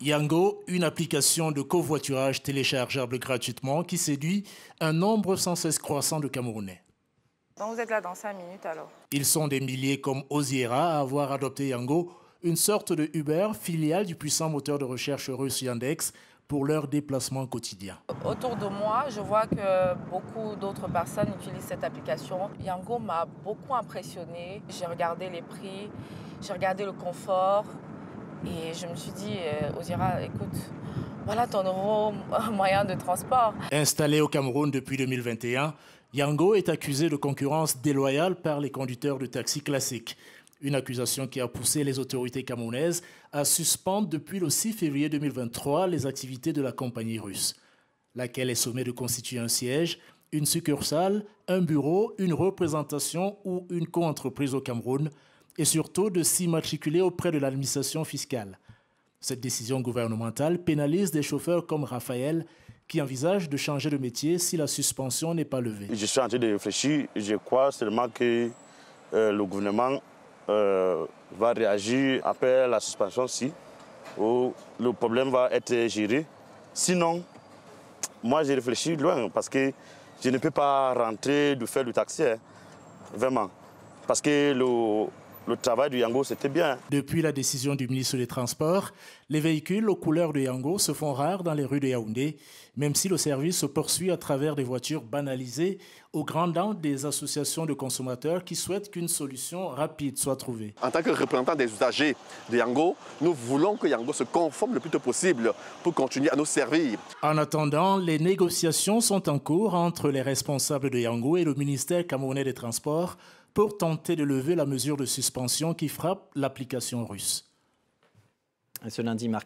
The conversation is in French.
Yango, une application de covoiturage téléchargeable gratuitement qui séduit un nombre sans cesse croissant de Camerounais. Donc vous êtes là dans 5 minutes alors? Ils sont des milliers comme Osiera à avoir adopté Yango, une sorte de Uber, filiale du puissant moteur de recherche russe Yandex, pour leurs déplacements quotidiens. Autour de moi, je vois que beaucoup d'autres personnes utilisent cette application. Yango m'a beaucoup impressionnée. J'ai regardé les prix, j'ai regardé le confort et je me suis dit, Osiera, écoute, voilà ton nouveau moyen de transport. Installé au Cameroun depuis 2021, Yango est accusé de concurrence déloyale par les conducteurs de taxi classiques. Une accusation qui a poussé les autorités camerounaises à suspendre depuis le 6 février 2023 les activités de la compagnie russe, laquelle est sommée de constituer un siège, une succursale, un bureau, une représentation ou une coentreprise au Cameroun et surtout de s'immatriculer auprès de l'administration fiscale. Cette décision gouvernementale pénalise des chauffeurs comme Raphaël qui envisagent de changer de métier si la suspension n'est pas levée. Je suis en train de réfléchir. Je crois seulement que le gouvernement va réagir après la suspension-ci, où le problème va être géré. Sinon, moi j'ai réfléchi loin parce que je ne peux pas rentrer de faire du taxi, hein, vraiment. Parce que le travail du Yango, c'était bien. Depuis la décision du ministre des Transports, les véhicules aux couleurs de Yango se font rares dans les rues de Yaoundé, même si le service se poursuit à travers des voitures banalisées au grand dam des associations de consommateurs qui souhaitent qu'une solution rapide soit trouvée. En tant que représentant des usagers de Yango, nous voulons que Yango se conforme le plus tôt possible pour continuer à nous servir. En attendant, les négociations sont en cours entre les responsables de Yango et le ministère camerounais des Transports pour tenter de lever la mesure de suspension qui frappe l'application russe. Ce lundi marqué